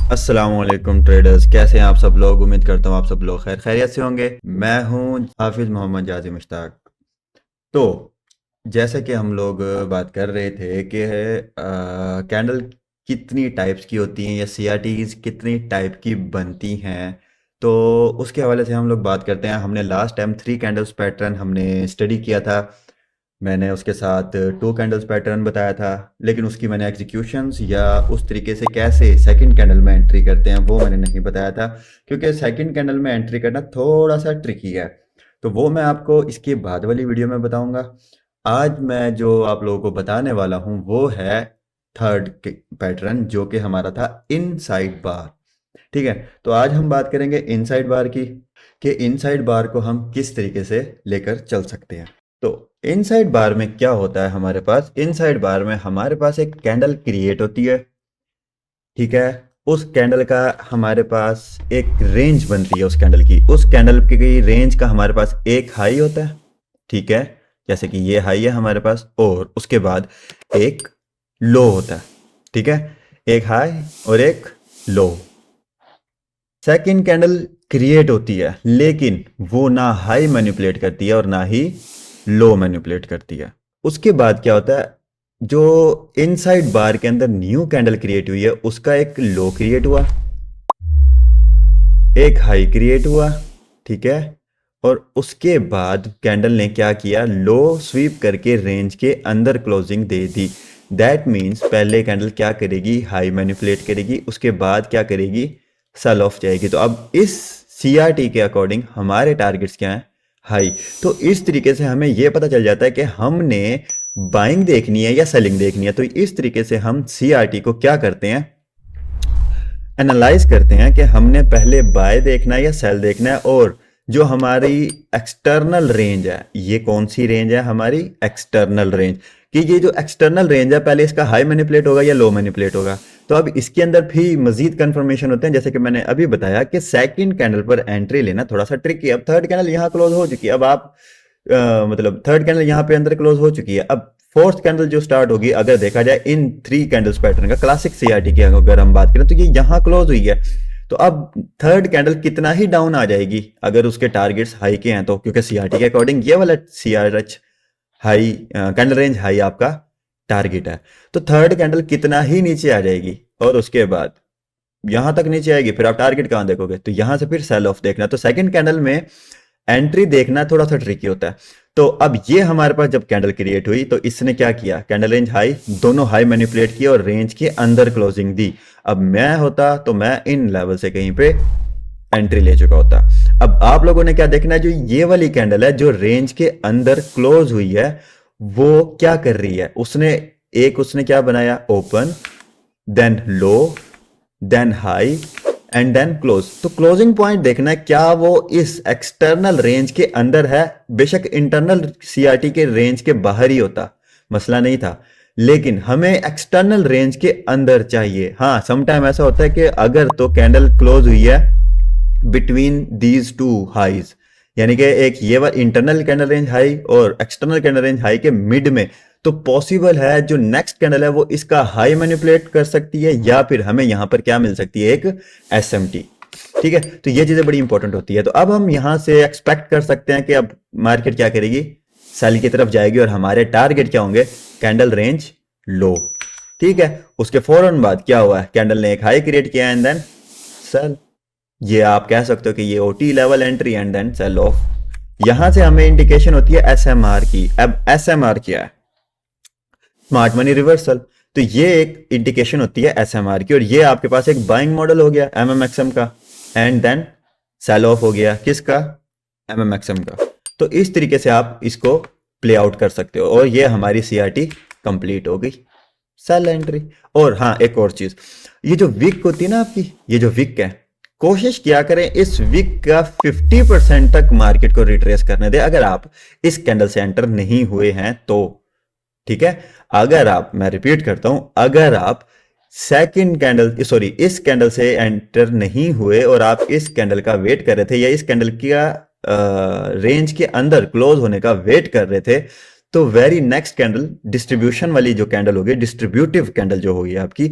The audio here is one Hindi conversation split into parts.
अस्सलामुअलैकुम ट्रेडर्स, कैसे हैं आप सब लोग। उम्मीद करता हूँ आप सब लोग खैर खैरियत से होंगे। मैं हूँ हाफिज मोहम्मद जाज़ी मुश्ताक। तो जैसे कि हम लोग बात कर रहे थे कि कैंडल कितनी टाइप्स की होती हैं या सीआरटीज कितनी टाइप की बनती हैं, तो उसके हवाले से हम लोग बात करते हैं। हमने last time three candles pattern हमने स्टडी किया था। मैंने उसके साथ टू कैंडल्स पैटर्न बताया था, लेकिन उसकी मैंने एग्जीक्यूशंस या उस तरीके से कैसे सेकंड कैंडल में एंट्री करते हैं वो मैंने नहीं बताया था, क्योंकि सेकंड कैंडल में एंट्री करना थोड़ा सा ट्रिकी है। तो वो मैं आपको इसके बाद वाली वीडियो में बताऊंगा। आज मैं जो आप लोगों को बताने वाला हूँ वो है थर्ड पैटर्न, जो कि हमारा था इनसाइड बार। ठीक है, तो आज हम बात करेंगे इनसाइड बार की, कि इनसाइड बार को हम किस तरीके से लेकर चल सकते हैं। तो इनसाइड बार में क्या होता है, हमारे पास इनसाइड बार में हमारे पास एक कैंडल क्रिएट होती है। ठीक है, उस कैंडल का हमारे पास एक रेंज बनती है। उस कैंडल की रेंज का हमारे पास एक हाई होता है। ठीक है, जैसे कि ये हाई है हमारे पास, और उसके बाद एक लो होता है। ठीक है, एक हाई और एक लो। सेकंड कैंडल क्रिएट होती है, लेकिन वो ना हाई मैनिपुलेट करती है और ना ही लो मैनिपुलेट करती है। उसके बाद क्या होता है, जो इनसाइड बार के अंदर न्यू कैंडल क्रिएट हुई है उसका एक लो क्रिएट हुआ, एक हाई क्रिएट हुआ। ठीक है, और उसके बाद कैंडल ने क्या किया, लो स्वीप करके रेंज के अंदर closing they the. That means पहले कैंडल क्या करेगी, हाई मैनिपुलेट करेगी, उसके बाद क्या करेगी, सेल ऑफ जाएगी। तो अब इस सीआरटी के अकॉर्डिंग हमारे टारगेट्स क्या हैं, हाई। तो इस तरीके से हमें यह पता चल जाता है कि हमने बाइंग देखनी है या सेलिंग देखनी है। तो इस तरीके से हम सीआरटी को क्या करते हैं, एनालाइज करते हैं कि हमने पहले बाय देखना है या सेल देखना है। और जो हमारी एक्सटर्नल रेंज है, ये कौन सी रेंज है, हमारी एक्सटर्नल रेंज। कि ये जो एक्सटर्नल रेंज है, पहले इसका हाई मैनिपुलेट होगा या लो मैनिपुलेट होगा। तो अब इसके अंदर भी मजीद कंफर्मेशन होते हैं, जैसे कि मैंने अभी बताया कि सेकंड कैंडल पर एंट्री लेना थोड़ा सा ट्रिकी है। अब थर्ड कैंडल यहाँ क्लोज हो चुकी है, अब आप मतलब थर्ड कैंडल यहाँ पे अंदर क्लोज हो चुकी है। अब फोर्थ कैंडल जो स्टार्ट होगी, अगर देखा जाए इन थ्री कैंडल्स पैटर्न का क्लासिक सीआरटी की अगर हम बात करें, तो ये यहाँ क्लोज हुई है। तो अब थर्ड कैंडल कितना ही डाउन आ जाएगी अगर उसके टारगेट्स हाई के हैं, तो क्योंकि सीआरटी के अकॉर्डिंग ये वाला CRH high candle range high आपका टारगेट है। तो थर्ड कैंडल कितना ही नीचे आ जाएगी और उसके बाद यहां तक नीचे आएगी, फिर आप टारगेट कहां देखोगे, तो यहां से फिर सेल ऑफ देखना। तो सेकंड कैंडल में एंट्री देखना थोड़ा सा ट्रिकी होता है। तो अब ये हमारे पास जब कैंडल क्रिएट हुई, तो इसने क्या किया, कैंडल रेंज हाई, दोनों हाई मैनिपुलेट किए और रेंज के अंदर क्लोजिंग दी। अब मैं होता तो मैं इन लेवल से कहीं पे एंट्री ले चुका होता। अब आप लोगों ने क्या देखना है, जो ये वाली कैंडल है जो रेंज के अंदर क्लोज हुई है, वो क्या कर रही है, उसने क्या बनाया, open, then low, then high and then close. तो क्लोजिंग पॉइंट देखना है, क्या वो इस एक्सटर्नल रेंज के अंदर है। बेशक इंटरनल सीआरटी के रेंज के बाहर ही होता, मसला नहीं था, लेकिन हमें एक्सटर्नल रेंज के अंदर चाहिए। हाँ, समटाइम ऐसा होता है कि अगर तो कैंडल क्लोज हुई है बिटवीन दीज टू हाइज, यानी कि एक ये वाला इंटरनल कैंडल रेंज हाई और एक्सटर्नल कैंडल रेंज हाई के मिड में, तो पॉसिबल है जो नेक्स्ट कैंडल है वो इसका हाई मैनिपुलेट कर सकती है, या फिर हमें यहां पर क्या मिल सकती है, एक एसएमटी। ठीक है, तो ये चीजें बड़ी इंपॉर्टेंट होती है। तो अब हम यहां से एक्सपेक्ट कर सकते हैं कि अब मार्केट क्या करेगी, सेल की तरफ जाएगी और हमारे टारगेट क्या होंगे, कैंडल रेंज लो। ठीक है, उसके फौरन बाद क्या हुआ है, कैंडल ने एक हाई क्रिएट किया एंड देन सेल। ये आप कह सकते हो कि ये OT level entry and then sell off. यहां से हमें इंडिकेशन होती है एसएमआर की। अब एसएमआर क्या है, स्मार्ट मनी रिवर्सल। तो ये एक इंडिकेशन होती है एसएमआर की, और ये आपके पास एक बाइंग मॉडल हो गया एमएमएक्सएम का, एंड देन सेल ऑफ हो गया किसका, एमएमएक्सएम का। तो इस तरीके से आप इसको प्ले आउट कर सकते हो, और ये हमारी सीआरटी कंप्लीट हो गई, सेल एंट्री। और हाँ, एक और चीज, ये जो विक होती है ना आपकी, ये जो विक है, कोशिश किया करें इस विक का 50% तक मार्केट को रिट्रेस करने दे, अगर आप इस कैंडल से एंटर नहीं हुए हैं तो। ठीक है, अगर आप, मैं रिपीट करता हूं, अगर आप सेकंड कैंडल, सॉरी, इस कैंडल से एंटर नहीं हुए और आप इस कैंडल का वेट कर रहे थे, या इस कैंडल का रेंज के अंदर क्लोज होने का वेट कर रहे थे, तो वेरी नेक्स्ट कैंडल, डिस्ट्रीब्यूशन वाली जो कैंडल होगी, डिस्ट्रीब्यूटिव कैंडल जो होगी आपकी,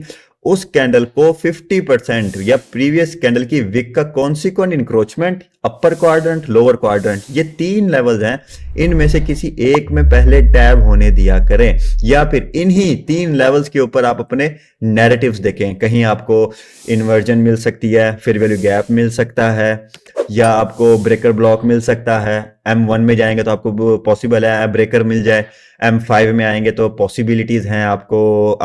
उस कैंडल को 50% या प्रीवियस कैंडल की विक का consequent encroachment, upper quadrant, lower quadrant, ये 3 लेवल्स हैं, इनमें से किसी एक में पहले टैब होने दिया करें, या फिर इन्हीं 3 लेवल्स के ऊपर आप अपने नैरेटिव्स देखें। कहीं आपको इन्वर्जन मिल सकती है, फिर वैल्यू गैप मिल सकता है, या आपको ब्रेकर ब्लॉक मिल सकता है। M1 में जाएंगे तो आपको पॉसिबल है ब्रेकर मिल जाए, M5 में आएंगे तो पॉसिबिलिटीज हैं आपको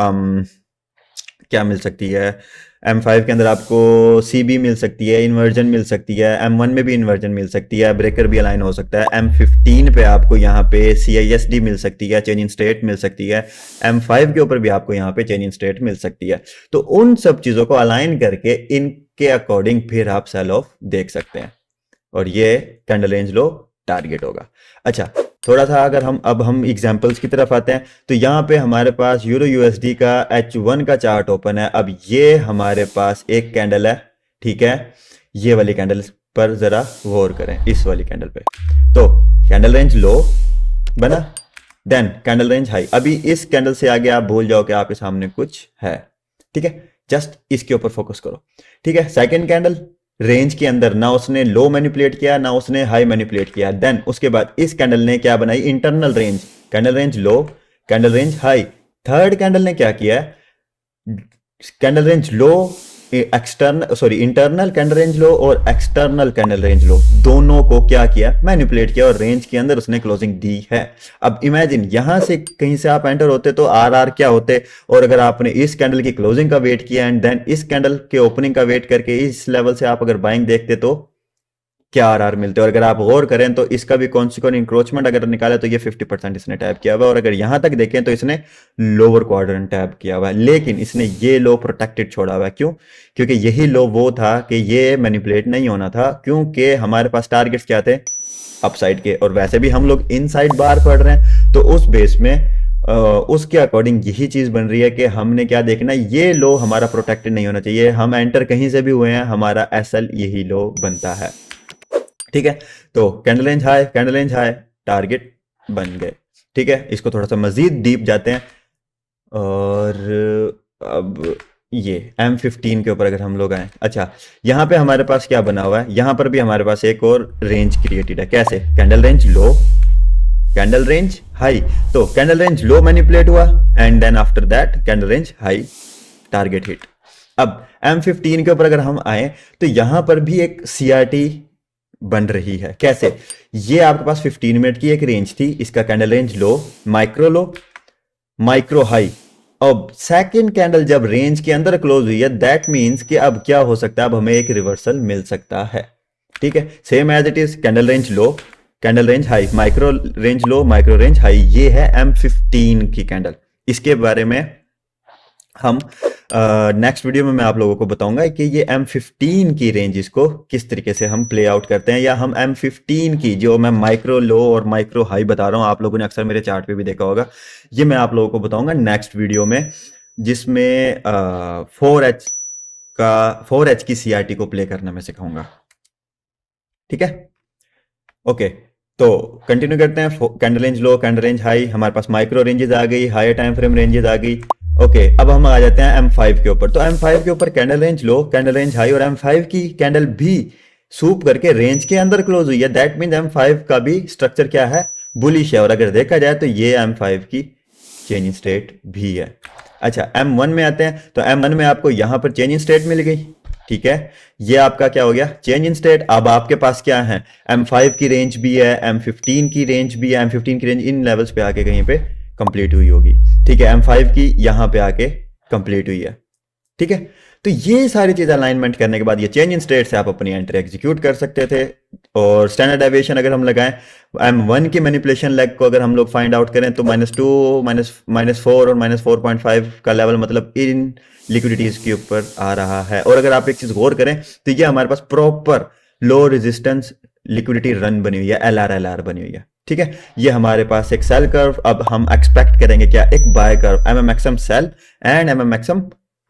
क्या मिल सकती है, M5 के अंदर आपको CB मिल सकती है, इन्वर्जन मिल सकती है, M1 में भी इन्वर्जन मिल सकती है, ब्रेकर भी अलाइन हो सकता है, M15 पे आपको यहाँ पे CISD मिल सकती है, चेंज इन स्टेट मिल सकती है, M5 के ऊपर भी आपको यहाँ पे चेंज इन स्टेट मिल सकती है। तो उन सब चीजों को अलाइन करके इनके अकॉर्डिंग फिर आप सेल ऑफ देख सकते हैं, और ये कैंडल रेंज लो टारगेट होगा। अच्छा, थोड़ा सा अगर हम एग्जांपल्स की तरफ आते हैं, तो यहाँ पे हमारे पास यूरो यूएसडी का H1 का चार्ट ओपन है। अब ये हमारे पास एक कैंडल है, ठीक है, ये वाली कैंडल पर जरा गौर करें, इस वाली कैंडल पे। तो कैंडल रेंज लो बना, देन कैंडल रेंज हाई। अभी इस कैंडल से आगे आप भूल जाओ कि आपके सामने कुछ है, ठीक है, जस्ट इसके ऊपर फोकस करो, ठीक है। सेकेंड कैंडल रेंज के अंदर ना उसने लो मैनिपुलेट किया ना उसने हाई मैनिपुलेट किया, देन उसके बाद इस कैंडल ने क्या बनाई, internal range, candle range low, candle range high. Third candle ने क्या किया, candle range low, internal candle range low और एक्सटर्नल कैंडल रेंज लो, दोनों को क्या किया, मैनिपुलेट किया, और रेंज के अंदर उसने क्लोजिंग दी है। अब इमेजिन यहां से कहीं से आप एंटर होते तो आर क्या होते, और अगर आपने इस कैंडल की क्लोजिंग का वेट किया एंड देन इस कैंडल के ओपनिंग का वेट करके इस लेवल से आप अगर बाइंग देखते तो क्या आर मिलते। और अगर आप गौर करें तो इसका भी कॉन्सिक्वेंट इंक्रोचमेंट अगर निकाले तो ये 50% इसने टैप किया हुआ है, और अगर यहां तक देखें तो इसने लोअर क्वाड्रेंट टैप किया हुआ है, लेकिन इसने ये लो प्रोटेक्टेड छोड़ा हुआ है। क्यों? क्योंकि यही लो वो था कि ये मैनिपुलेट नहीं होना था, क्योंकि हमारे पास टारगेट्स क्या थे, अपसाइड के, और वैसे भी हम लोग इनसाइड बार पढ़ रहे हैं, तो उस बेस में उसके अकॉर्डिंग यही चीज बन रही है कि हमने क्या देखना, ये लो हमारा प्रोटेक्टेड नहीं होना चाहिए। हम एंटर कहीं से भी हुए हैं, हमारा एसएल यही लो बनता है, ठीक है। तो कैंडल रेंज हाई, टारगेट बन गए, ठीक है। इसको थोड़ा सा मजीद डीप जाते हैं, और अब ये M15 के ऊपर अगर हम लोग आए, अच्छा यहां पे हमारे पास क्या बना हुआ है, यहां पर भी हमारे पास एक और रेंज क्रिएटेड है। कैसे? Candle range low, candle range high, तो कैंडल रेंज लो मैनिपुलेट हुआ and then after that candle range high, target hit. अब M15 के ऊपर अगर हम आए तो यहां पर भी एक CRT बन रही है। कैसे? ये आपके पास 15 मिनट की एक रेंज थी, इसका candle range low, micro high. अब सेकंड कैंडल जब रेंज के अंदर क्लोज हुई है, दैट मींस कि अब क्या हो सकता है, अब हमें एक रिवर्सल मिल सकता है, ठीक है। Same as it is, candle range low, candle range high, micro range low, micro range high, ये है M15 की कैंडल। इसके बारे में हम नेक्स्ट वीडियो में मैं आप लोगों को बताऊंगा कि ये M15 की रेंज को किस तरीके से हम प्ले आउट करते हैं, या हम M15 की जो मैं माइक्रो लो और माइक्रो हाई बता रहा हूं, आप लोगों ने अक्सर मेरे चार्ट पे भी देखा होगा, ये मैं आप लोगों को बताऊंगा नेक्स्ट वीडियो में, जिसमें 4H की CRT को प्ले करना मैं सिखाऊंगा, ठीक है। ओके, तो कंटिन्यू करते हैं। Candle range low, candle range high, हमारे पास माइक्रो रेंजेस आ गई, हायर टाइम फ्रेम रेंजेस आ गई। ओके, अब हम आ जाते हैं M5 के ऊपर। तो M5 के ऊपर candle range low, candle range high, और M5 की कैंडल भी सूप करके रेंज के अंदर क्लोज हुई है। दैट मीन M5 का भी स्ट्रक्चर क्या है, बुलिश है। और अगर देखा जाए तो ये M5 की चेंज इन स्टेट भी है। अच्छा, M1 में आते हैं, तो M1 में आपको यहां पर चेंज इन स्टेट मिल गई, ठीक है। ये आपका क्या हो गया, चेंज इन स्टेट। अब आपके पास क्या है, M5 की रेंज भी है, M15 की रेंज भी है। M15 की रेंज इन लेवल्स पे आके कहीं पे कंप्लीट हुई होगी, ठीक है। M5 की यहां पे आके कंप्लीट हुई है, ठीक है। तो ये सारी चीजें अलाइनमेंट करने के बाद ये चेंज इन स्टेट से आप अपनी एंट्री एग्जीक्यूट कर सकते थे। और स्टैंडर्ड डेविएशन अगर हम लगाएं, M1 की मैनिपुलेशन लेग को अगर हम लोग फाइंड आउट करें तो -2, -4 और -4.5 का लेवल, मतलब इन लिक्विडिटीज के ऊपर आ रहा है। और अगर आप एक चीज गौर करें तो ये हमारे पास proper low resistance liquidity run बनी हुई है, LR बनी हुई है, ठीक है। ये हमारे पास एक सेल कर्व, अब हम एक्सपेक्ट करेंगे क्या, एक buy curve, MMXM sell and MMXM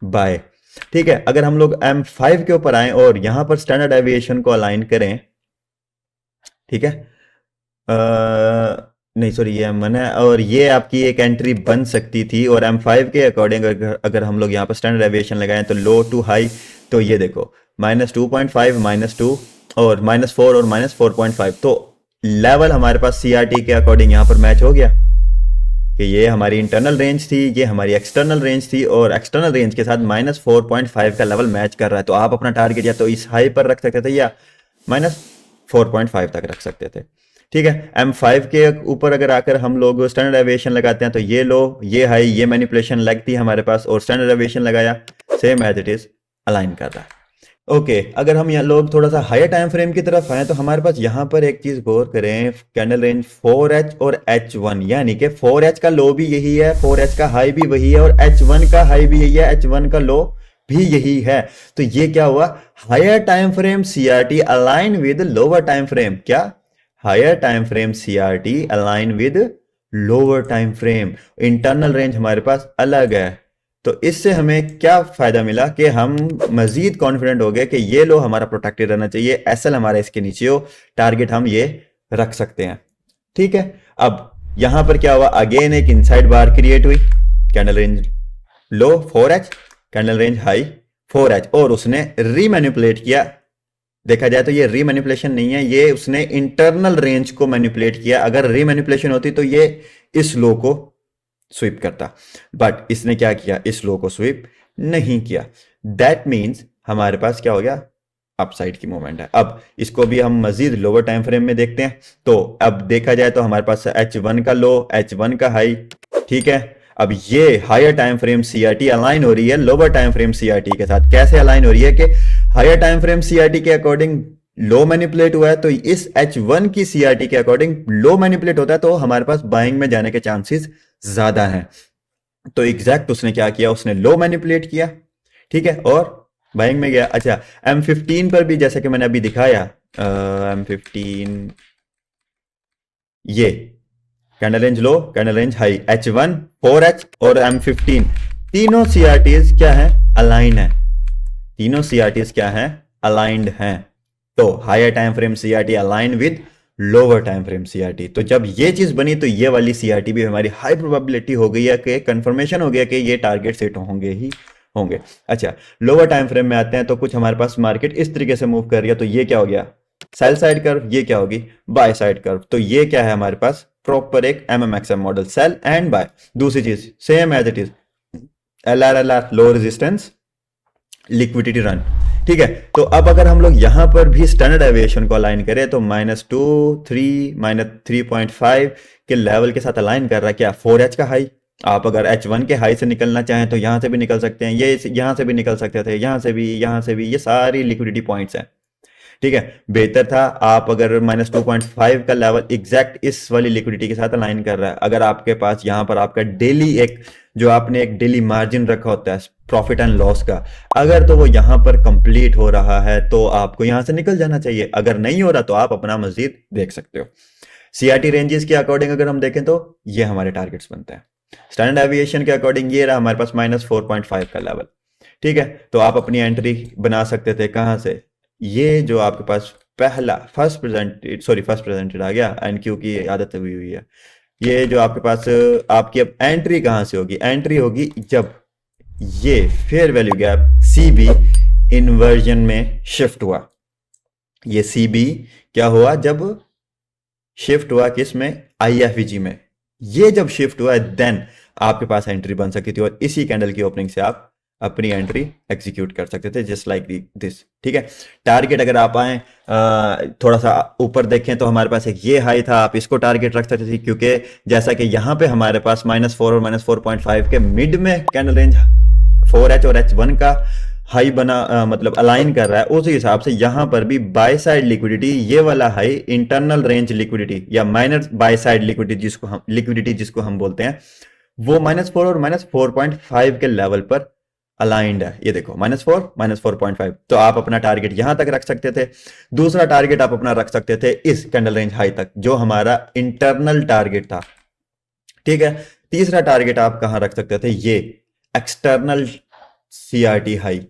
buy, ठीक है। अगर हम लोग M5 के ऊपर आए और यहां पर स्टैंडर्ड डेविएशन को अलाइन करें, ठीक है, नहीं सॉरी ये M1 है, और ये आपकी एक एंट्री बन सकती थी। और M5 के अकॉर्डिंग अगर हम लोग यहाँ पर स्टैंडर्ड डेविएशन लगाएं तो लो टू हाई, तो ये देखो -2.5, -2 और -4 और -4.5, तो लेवल हमारे पास CRT के अकॉर्डिंग यहाँ पर मैच हो गया कि ये हमारी इंटरनल रेंज थी, ये हमारी एक्सटर्नल रेंज थी, और एक्सटर्नल रेंज के साथ -4.5 का लेवल मैच कर रहा है। तो आप अपना टारगेट या तो इस हाई पर रख सकते थे या -4.5 तक रख सकते थे। ठीक है, M5 के ऊपर अगर आकर हम लोग स्टैंडर्ड डेविएशन लगाते हैं तो ये लो, ये हाई, ये मैनिपुलेशन लगती है हमारे पास, और स्टैंडर्ड डेविएशन लगाया, same as it is align कर रहा है। ओके अगर हम यहाँ लोग थोड़ा सा हायर टाइम फ्रेम की तरफ आए तो हमारे पास यहाँ पर एक चीज गौर करें, कैंडल रेंज 4H और H1, यानी कि 4H का लो भी यही है, 4H का हाई भी वही है, और H1 का हाई भी यही है, H1 का लो भी यही है। तो ये क्या हुआ, higher time frame CRT align with lower time frame, क्या higher time frame CRT align with lower time frame, internal range हमारे पास अलग है। तो इससे हमें क्या फायदा मिला कि हम मजीद कॉन्फिडेंट हो गए कि ये लो हमारा प्रोटेक्टेड रहना चाहिए, SL हमारा इसके नीचे हो, टारगेट हम ये रख सकते हैं। ठीक है, अब यहां पर क्या हुआ, अगेन एक इनसाइड बार क्रिएट हुई, कैंडल रेंज लो 4H, candle range high 4H, और उसने रीमैनिपुलेट किया। देखा जाए तो ये रीमैनिपुलेशन नहीं है, ये उसने इंटरनल रेंज को मैनिपुलेट किया। अगर रीमैनिपुलेशन होती तो ये इस लो को स्वीप करता, बट इसने क्या किया, इस लो को स्वीप नहीं किया। दैट मीन्स हमारे पास क्या हो गया, अपसाइड की मूवमेंट है। अब इसको भी हम मजीद लोअर टाइम फ्रेम में देखते हैं। तो अब देखा जाए तो हमारे पास H1 का लो, H1 का हाई। ठीक है, अब ये higher time frame CRT align हो रही है लोअर टाइम फ्रेम CRT के साथ। कैसे अलाइन हो रही है कि हायर टाइम फ्रेम CRT के अकॉर्डिंग लो मैनिपुलेट हुआ है, तो इस H1 की CRT के अकॉर्डिंग लो मैनिपुलेट होता है, तो हमारे पास बाइंग में जाने के चांसेस ज्यादा हैं। तो एग्जैक्ट उसने क्या किया, उसने लो मैनिपुलेट किया, ठीक है, और बाइंग में गया। अच्छा, M15 पर भी जैसा कि मैंने अभी दिखाया, M15 ये candle range low, candle range high, H1, 4H और M15 तीनों CRTs क्या है, अलाइन है। तीनों CRTs क्या है, अलाइंड हैं। तो higher time frame CRT align with lower time frame CRT। तो जब ये चीज बनी तो ये वाली CRT भी हमारी हाई प्रोबेबिलिटी हो गई है कि कंफर्मेशन हो गया कि ये टारगेट सेट होंगे ही होंगे। अच्छा, लोअर टाइम फ्रेम में आते हैं तो कुछ हमारे पास मार्केट इस तरीके से मूव कर रही है, तो ये क्या हो गया, सेल साइड कर्व, ये क्या होगी, बाय साइड कर्व। तो ये क्या है हमारे पास, प्रॉपर एक MMXM model, sell and buy. दूसरी चीज same as it is, LR low resistance, liquidity run. ठीक है, तो अब अगर हम लोग यहां पर भी स्टैंडर्ड डेविएशन को अलाइन करें तो -2, 3, -3.5 के लेवल के साथ अलाइन कर रहा है क्या, 4H का हाई। आप अगर H1 के हाई से निकलना चाहें तो यहां से भी निकल सकते हैं, ये यहां से भी निकल सकते थे, यहां से भी, यहां से भी, ये सारी लिक्विडिटी पॉइंट्स हैं। ठीक है, बेहतर था आप अगर -2.5 का लेवल एग्जैक्ट इस वाली लिक्विडिटी के साथ अलाइन कर रहा है। अगर आपके पास यहां पर आपका डेली एक जो आपने एक डेली मार्जिन रखा होता है प्रॉफिट एंड लॉस का, अगर तो वो यहां पर कंप्लीट हो रहा है तो आपको यहां से निकल जाना चाहिए। अगर नहीं हो रहा तो आप अपना मजीद देख सकते हो। CRT रेंजेस के अकॉर्डिंग अगर हम देखें तो ये हमारे टारगेट्स बनते हैं। स्टैंडर्ड एविएशन के अकॉर्डिंग ये रहा हमारे पास -4.5 का लेवल। ठीक है, तो आप अपनी एंट्री बना सकते थे कहां से, ये जो आपके पास पहला फर्स्ट प्रेजेंटेड आ गया, NQ की आदत हुई हुई है। ये जो आपके पास आपकी अब एंट्री कहां से होगी, एंट्री होगी जब ये fair value gap CB inversion में शिफ्ट हुआ। ये CB क्या हुआ, जब शिफ्ट हुआ किस में, IFVG में। ये जब शिफ्ट हुआ देन आपके पास एंट्री बन सकती थी, और इसी कैंडल की ओपनिंग से आप अपनी एंट्री एग्जीक्यूट कर सकते थे, जस्ट लाइक दिस। ठीक है, टारगेट अगर आप आए थोड़ा सा ऊपर देखें तो हमारे पास एक ये हाई था, आप इसको टारगेट रख सकते थे, क्योंकि जैसा कि यहां पे हमारे पास -4 और -4.5 के मिड में कैंडल रेंज 4H और H1 का हाई बना मतलब अलाइन कर रहा है, उस हिसाब से यहां पर भी बाय साइड लिक्विडिटी, ये वाला हाई इंटरनल रेंज लिक्विडिटी या माइनर बाय साइड लिक्विडिटी जिसको हम बोलते हैं, वो -4 और -4.5 के लेवल पर अलाइंड है। ये देखो -4 -4.5। तो आप अपना टारगेट यहां तक रख सकते थे। दूसरा टारगेट आप अपना रख सकते थे इस कैंडल रेंज हाई तक, जो हमारा इंटरनल टारगेट था। ठीक है, तीसरा टारगेट आप कहां रख सकते थे, ये एक्सटर्नल CRT हाई।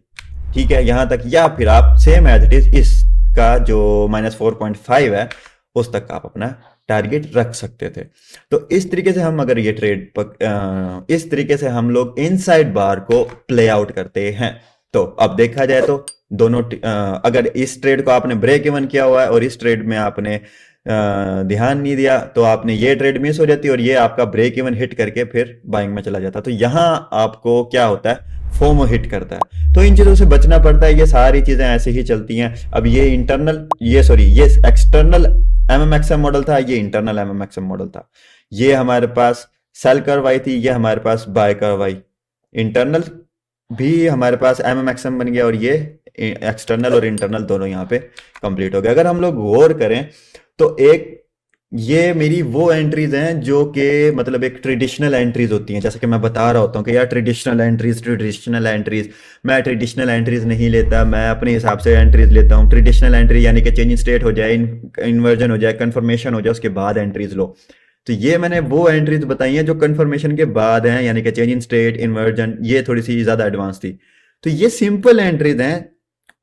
ठीक है, यहां तक, या फिर आप सेम एज इट इज इसका जो -4.5 है उस तक का आप अपना टारगेट रख सकते थे। तो इस तरीके से हम अगर ये इस तरीके से हम लोग इनसाइड बार को प्ले आउट करते हैं। तो अब देखा जाए तो दोनों अगर इस ट्रेड को आपने ब्रेक इवन किया हुआ है और इस ट्रेड में आपने ध्यान नहीं दिया तो आपने ये ट्रेड मिस हो जाती और ये आपका ब्रेक इवन हिट करके फिर बाइंग में चला जाता। तो यहां आपको क्या होता है, फोमो हिट करता है। तो इन चीजों से बचना पड़ता है। ये सारी चीजें ऐसे ही चलती हैं। अब ये ये एक्सटर्नल एमएमएक्सएम मॉडल था, ये इंटरनल एमएमएक्सएम मॉडल था। ये हमारे पास सेल कर्व आई थी, ये हमारे पास बाय कर्व आई। इंटरनल भी हमारे पास एमएमएक्सएम बन गया और ये एक्सटर्नल और इंटरनल दोनों यहाँ पे कंप्लीट हो गए। अगर हम लोग गौर करें तो ये मेरी वो एंट्रीज हैं जो कि मतलब एक ट्रेडिशनल एंट्रीज होती हैं। जैसे कि मैं बता रहा होता हूँ कि यार ट्रेडिशनल एंट्रीज, मैं ट्रेडिशनल एंट्रीज नहीं लेता, मैं अपने हिसाब से एंट्रीज लेता हूँ। ट्रेडिशनल एंट्री यानी कि चेंज इन स्टेट हो जाए, इन्वर्जन हो जाए, कन्फर्मेशन हो जाए, उसके बाद एंट्रीज लो। तो ये मैंने वो एंट्रीज बताई हैं जो कन्फर्मेशन के बाद हैं, यानी कि चेंज इन स्टेट, इन्वर्जन, ये थोड़ी सी ज्यादा एडवांस थी। तो ये सिंपल एंट्रीज हैं,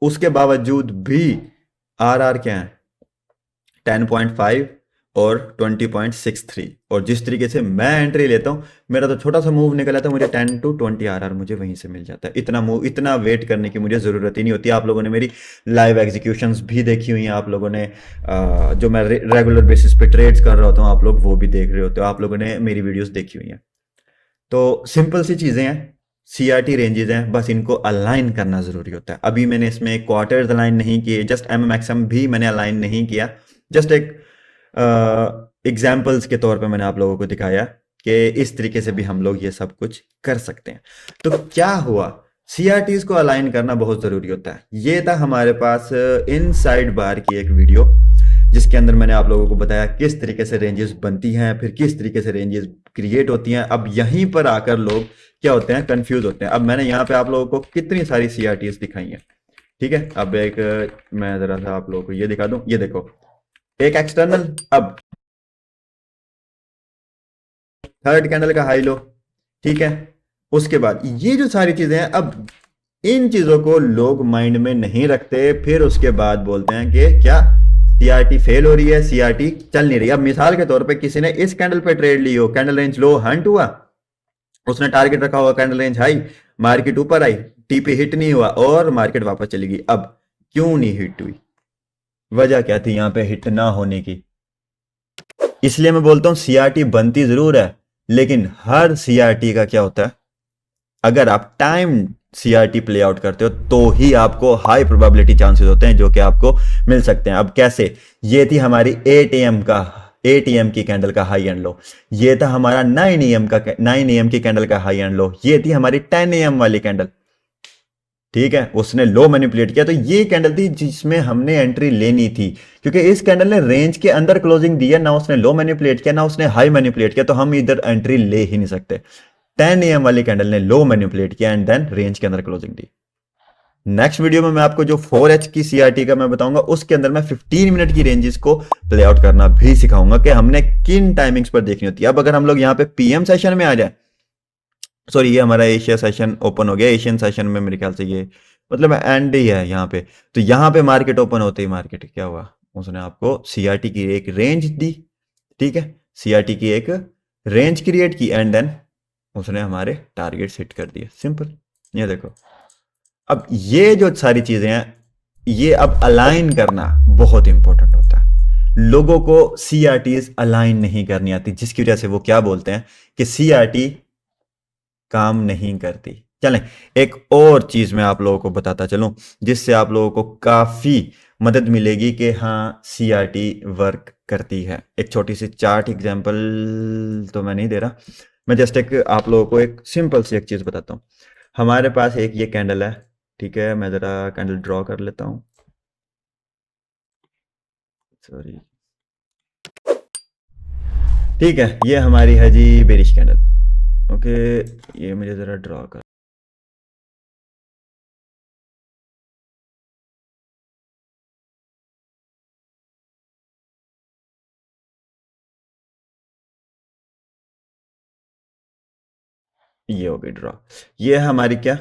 उसके बावजूद भी आर क्या है 10.5 और 20.63। और जिस तरीके से मैं एंट्री लेता हूं, मेरा तो छोटा सा मूव निकला था, मुझे 10 to 20 आरआर मुझे वहीं से मिल जाता है। इतना वेट करने की मुझे जरूरत ही नहीं होती। आप लोगों ने मेरी लाइव एग्जीक्यूशंस भी देखी हुई हैं, आप लोगों ने जो मैं रेगुलर बेसिस पे ट्रेड्स कर रहा होता हूँ, आप लोग वो भी देख रहे होते हो, आप लोगों ने मेरी वीडियोस देखी हुई हैं। तो सिंपल सी चीजें हैं, सीआरटी रेंजेस हैं, बस इनको अलाइन करना जरूरी होता है। अभी मैंने इसमें क्वार्टर्स अलाइन नहीं किए, जस्ट एमएमएक्सएम भी मैंने अलाइन नहीं किया, जस्ट एक एग्जाम्पल्स के तौर पे मैंने आप लोगों को दिखाया कि इस तरीके से भी हम लोग ये सब कुछ कर सकते हैं। तो क्या हुआ, सीआरटीज को अलाइन करना बहुत जरूरी होता है। ये था हमारे पास इनसाइड बार की एक वीडियो, जिसके अंदर मैंने आप लोगों को बताया किस तरीके से रेंजेस बनती हैं, फिर किस तरीके से रेंजेस क्रिएट होती हैं। अब यहीं पर आकर लोग क्या होते हैं, कंफ्यूज होते हैं। अब मैंने यहाँ पे आप लोगों को कितनी सारी सीआरटीज दिखाई हैं, ठीक है। अब मैं जरा सा आप लोगों को ये दिखा दूं, ये देखो एक एक्सटर्नल, अब थर्ड कैंडल का हाई लो, ठीक है। उसके बाद ये जो सारी चीजें हैं, अब इन चीजों को लोग माइंड में नहीं रखते, फिर उसके बाद बोलते हैं कि क्या सीआरटी फेल हो रही है, सीआरटी चल नहीं रही। अब मिसाल के तौर पे किसी ने इस कैंडल पे ट्रेड ली हो, कैंडल रेंज लो हंट हुआ, उसने टारगेट रखा हुआ कैंडल रेंज हाई, मार्केट ऊपर आई, टीपी हिट नहीं हुआ और मार्केट वापस चली गई। अब क्यों नहीं हिट हुई, वजह क्या थी यहां पे हिट ना होने की? इसलिए मैं बोलता हूं सीआरटी बनती जरूर है, लेकिन हर सीआरटी का क्या होता है, अगर आप टाइम सीआरटी प्ले आउट करते हो तो ही आपको हाई प्रोबेबिलिटी चांसेस होते हैं जो कि आपको मिल सकते हैं। अब कैसे, ये थी हमारी 8 AM की कैंडल का हाई एंड लो, ये था हमारा 9 AM की कैंडल का हाई एंड लो, ये थी हमारी 10 AM वाली कैंडल, ठीक है। उसने लो मैनिपुलेट किया, तो ये कैंडल थी जिसमें हमने एंट्री लेनी थी, क्योंकि इस कैंडल ने रेंज के अंदर क्लोजिंग दी है, ना उसने लो मैनिपुलेट किया ना उसने हाई मैनिपुलेट किया, तो हम इधर एंट्री ले ही नहीं सकते। 10 AM वाली कैंडल ने लो मैनिपुलेट किया एंड देन रेंज के अंदर क्लोजिंग दी। नेक्स्ट वीडियो में मैं आपको जो 4H की सीआरटी का मैं बताऊंगा, उसके अंदर मैं 15 मिनट की रेंजेस को प्ले आउट करना भी सिखाऊंगा कि हमने किन टाइमिंग्स पर देखनी होती है। अब अगर हम लोग यहाँ पे पीएम सेशन में आ जाए, सॉरी ये हमारा एशिया सेशन ओपन हो गया, एशियन सेशन में मेरे ख्याल से ये मतलब एंड ही है यहाँ पे। तो यहाँ पे मार्केट ओपन होते ही मार्केट क्या हुआ, उसने आपको सीआरटी की एक रेंज दी, ठीक है, सीआरटी की एक रेंज क्रिएट की एंड देन उसने हमारे टारगेट्स हिट कर दिए, सिंपल। ये देखो, अब ये जो सारी चीजें हैं, ये अब अलाइन करना बहुत इंपॉर्टेंट होता है। लोगों को सीआरटीज अलाइन नहीं करनी आती, जिसकी वजह से वो क्या बोलते हैं कि सीआरटी काम नहीं करती। चलें, एक और चीज मैं आप लोगों को बताता चलूं, जिससे आप लोगों को काफी मदद मिलेगी कि हाँ सीआरटी वर्क करती है। एक छोटी सी चार्ट एग्जांपल तो मैं नहीं दे रहा, मैं जस्ट एक आप लोगों को एक सिंपल सी एक चीज बताता हूं। हमारे पास एक ये कैंडल है, ठीक है, मैं जरा कैंडल ड्रॉ कर लेता हूं, सॉरी, ठीक है, ये हमारी है जी बेरिश कैंडल। ओके, ये मुझे जरा ड्रॉ कर, ये हो गई ड्रॉ। ये है हमारी क्या,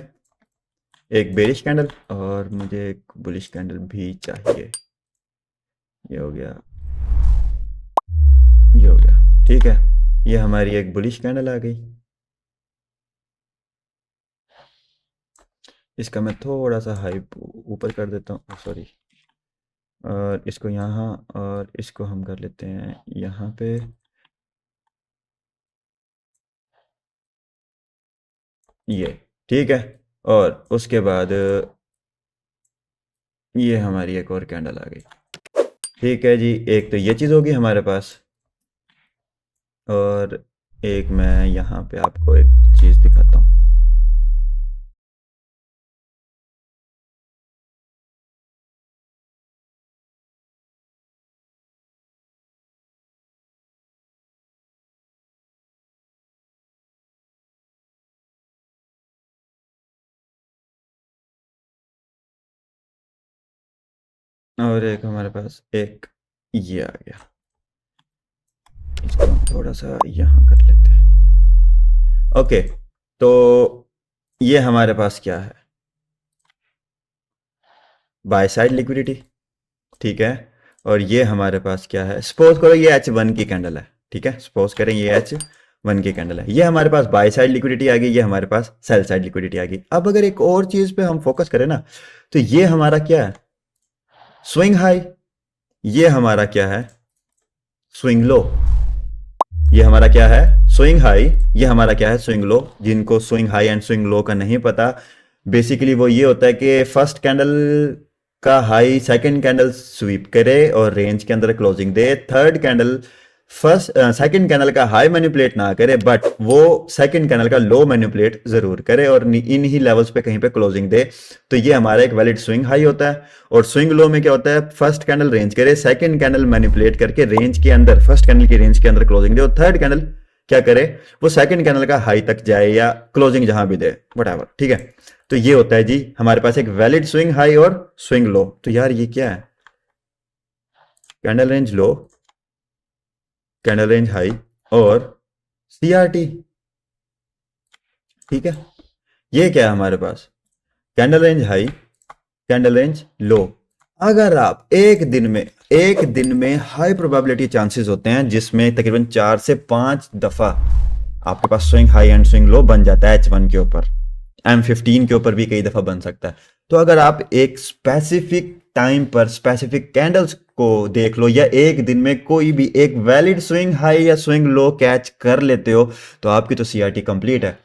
एक बेरिश कैंडल, और मुझे एक बुलिश कैंडल भी चाहिए, ये हो गया। ठीक है, ये हमारी एक बुलिश कैंडल आ गई। इसका मैं थोड़ा सा हाइप ऊपर कर देता हूँ, सॉरी, और इसको यहाँ, और इसको हम कर लेते हैं यहाँ पे। ये ठीक है, और उसके बाद ये हमारी एक और कैंडल आ गई। ठीक है जी, एक तो ये चीज़ होगी हमारे पास, और एक मैं यहाँ पे आपको एक चीज़ दिखाता हूँ। और एक हमारे पास एक ये आ गया, इसको हम थोड़ा सा यहाँ कर लेते हैं। ओके, तो ये हमारे पास क्या है, बाय साइड लिक्विडिटी। ठीक है, और ये हमारे पास क्या है, सपोज करो ये H1 की कैंडल है। ठीक है, सपोज करें ये H1 की कैंडल है, ये हमारे पास बाय साइड लिक्विडिटी आ गई, ये हमारे पास सेल साइड लिक्विडिटी आ गई। अब अगर एक और चीज पे हम फोकस करें ना, तो ये हमारा क्या है, स्विंग हाई। ये हमारा क्या है, स्विंग लो। ये हमारा क्या है, स्विंग हाई। ये हमारा क्या है, स्विंग लो। जिनको swing high and swing low का नहीं पता, बेसिकली वो ये होता है कि फर्स्ट कैंडल का हाई सेकंड कैंडल स्वीप करे और रेंज के अंदर क्लोजिंग दे, third candle first second candle का हाई मैनिपुलेट ना करे, बट वो सेकंड कैंडल का लो मैनिपुलेट जरूर करे और इन ही लेवल्स पे कहीं पे क्लोजिंग दे। तो ये हमारा एक वैलिड स्विंग हाई होता है। और स्विंग लो में क्या होता है, फर्स्ट कैंडल रेंज करे, सेकंड कैंडल मैनिपुलेट करके रेंज के अंदर, फर्स्ट कैंडल की रेंज के अंदर क्लोजिंग दे, और थर्ड कैंडल क्या करे, वो सेकंड कैंडल का हाई तक जाए या क्लोजिंग जहां भी दे, वट। ठीक है, तो ये होता है जी हमारे पास एक वैलिड स्विंग हाई और स्विंग लो। तो यार ये क्या है, candle range low, candle range high और सीआरटी। ठीक है, ये क्या है हमारे पास, candle range high, candle range low. अगर आप एक दिन में हाई प्रोबेबिलिटी चांसेस होते हैं जिसमें तकरीबन 4 से 5 दफा आपके पास swing high and swing low बन जाता है H1 के ऊपर, M15 के ऊपर भी कई दफा बन सकता है। तो अगर आप एक स्पेसिफिक टाइम पर स्पेसिफिक कैंडल्स को देख लो, या एक दिन में कोई भी एक वैलिड स्विंग हाई या स्विंग लो कैच कर लेते हो, तो आपकी तो सीआरटी कंप्लीट है।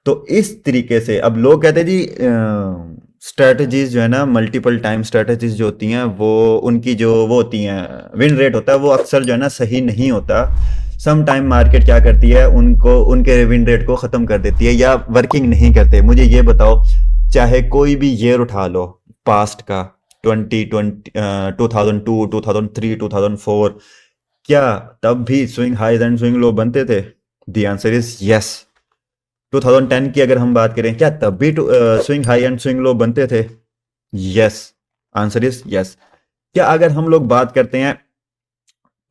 तो इस तरीके से अब लोग कहते हैं जी स्ट्रेटजीज जो है ना, मल्टीपल टाइम स्ट्रेटजीज जो होती हैं, वो उनकी जो वो होती हैं, विन रेट होता है वो अक्सर जो है ना सही नहीं होता। सम टाइम मार्केट क्या करती है, उनको उनके विन रेट को ख़त्म कर देती है या वर्किंग नहीं करते। मुझे ये बताओ, चाहे कोई भी ईयर उठा लो पास्ट का, 2020, 2002, 2003, 2004, क्या तब भी swing highs and swing low बनते थे? The answer is yes. 2010 की अगर हम बात करें, क्या तब भी swing high and swing low बनते थे? Yes, answer is yes. क्या अगर हम लोग बात करते हैं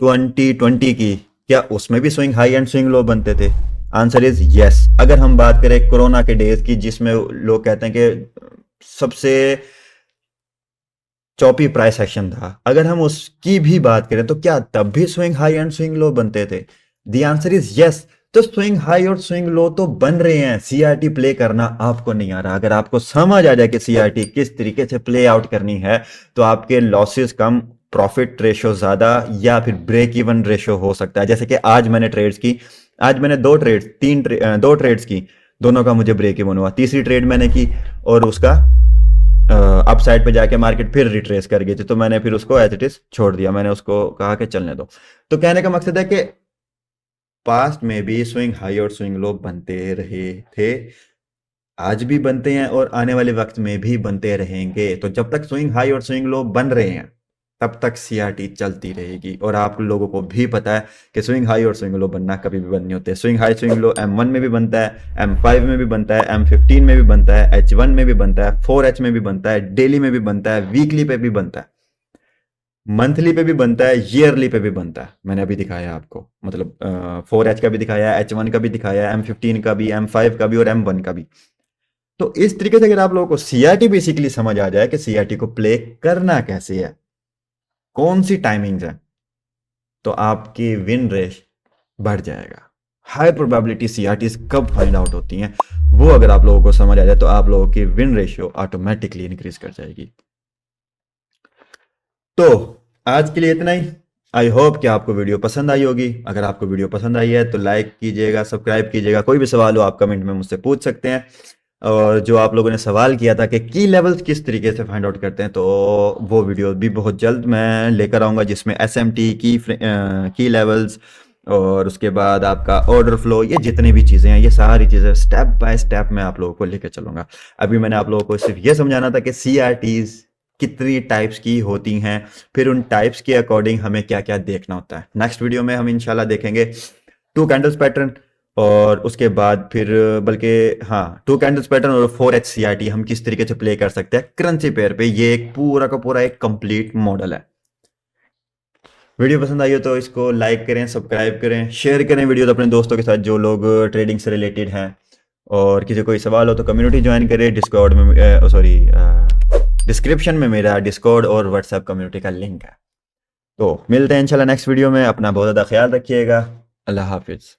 2020 की, क्या उसमें भी swing high and swing low बनते थे? Answer is yes. अगर हम बात करें कोरोना के डेज की, जिसमें लोग कहते हैं कि सबसे चौपी प्राइस एक्शन था, अगर हम उसकी भी बात करें तो क्या तब भी swing high and swing low बनते थे? The answer is yes. तो स्विंग हाई और स्विंग लो तो बन रहे हैं, सीआरटी प्ले करना आपको नहीं आ रहा। अगर आपको समझ आ जाए कि सीआरटी किस तरीके से प्ले आउट करनी है, तो आपके लॉसेस कम, प्रॉफिट रेशो ज्यादा, या फिर ब्रेक इवन रेशो हो सकता है। जैसे कि आज मैंने ट्रेड्स की, आज मैंने दो ट्रेड्स की, दोनों का मुझे ब्रेक इवन हुआ। तीसरी ट्रेड मैंने की और उसका अपसाइड पे जाके मार्केट फिर रिट्रेस कर गई थी, तो मैंने फिर उसको एज इट इज छोड़ दिया, मैंने उसको कहा कि चलने दो। तो कहने का मकसद है कि पास्ट में भी स्विंग हाई और स्विंग लो बनते रहे थे, आज भी बनते हैं और आने वाले वक्त में भी बनते रहेंगे। तो जब तक स्विंग हाई और स्विंग लो बन रहे हैं, तब तक सीआरटी चलती रहेगी। और आप लोगों को भी पता है कि स्विंग हाई और स्विंग लो बनना कभी भी बंद नहीं होते। Swing high swing low M1 में भी बनता है, M5 में भी बनता है, M15 में भी बनता है, H1 में भी बनता है, 4H में भी बनता है, डेली में भी बनता है, वीकली पे भी बनता है, मंथली पे भी बनता है, ईयरली पे भी बनता है। मैंने अभी दिखाया आपको, मतलब 4H का भी दिखाया, H1 का भी दिखाया, M15 का भी, M5 का भी और M1 का भी। तो इस तरीके से अगर आप लोगों को सीआरटी बेसिकली समझ आ जाए कि सीआरटी को प्ले करना कैसे है, कौन सी टाइमिंग्स है, तो आपकी विन रेट बढ़ जाएगा। हाई प्रोबेबिलिटी सीआरटीज कब फाइंड आउट होती हैं वो अगर आप लोगों को समझ आ जाए तो आप लोगों की विन रेशियो ऑटोमेटिकली इंक्रीज कर जाएगी। तो आज के लिए इतना ही। आई होप कि आपको वीडियो पसंद आई होगी। अगर आपको वीडियो पसंद आई है तो लाइक कीजिएगा, सब्सक्राइब कीजिएगा। कोई भी सवाल हो आप कमेंट में मुझसे पूछ सकते हैं। और जो आप लोगों ने सवाल किया था कि की लेवल्स किस तरीके से फाइंड आउट करते हैं, तो वो वीडियो भी बहुत जल्द मैं लेकर आऊँगा जिसमें एसएमटी की लेवल्स और उसके बाद आपका ऑर्डर फ्लो, ये जितनी भी चीज़ें हैं ये सारी चीज़ें स्टेप बाय स्टेप मैं आप लोगों को लेकर चलूँगा। अभी मैंने आप लोगों को सिर्फ ये समझाना था कि सीआरटीज़ कितनी टाइप्स की होती हैं, फिर उन टाइप्स के अकॉर्डिंग हमें क्या क्या देखना होता है। नेक्स्ट वीडियो में हम इंशाल्लाह देखेंगे टू कैंडल्स पैटर्न और उसके बाद फिर बल्कि हाँ, टू कैंडल्स पैटर्न और 4H CRT हम किस तरीके से प्ले कर सकते हैं करेंसी पेयर पे। ये एक पूरा का पूरा एक कंप्लीट मॉडल है। वीडियो पसंद आई हो तो इसको लाइक करें, सब्सक्राइब करें, शेयर करें वीडियो अपने दोस्तों के साथ जो लोग ट्रेडिंग से रिलेटेड हैं। और किसी कोई सवाल हो तो कम्युनिटी ज्वाइन करें डिस्कॉर्ड में, सॉरी डिस्क्रिप्शन में मेरा डिस्कॉर्ड और व्हाट्सएप कम्युनिटी का लिंक है। तो मिलते हैं इंशाल्लाह नेक्स्ट वीडियो में। अपना बहुत ज़्यादा ख्याल रखिएगा। अल्लाह हाफिज़।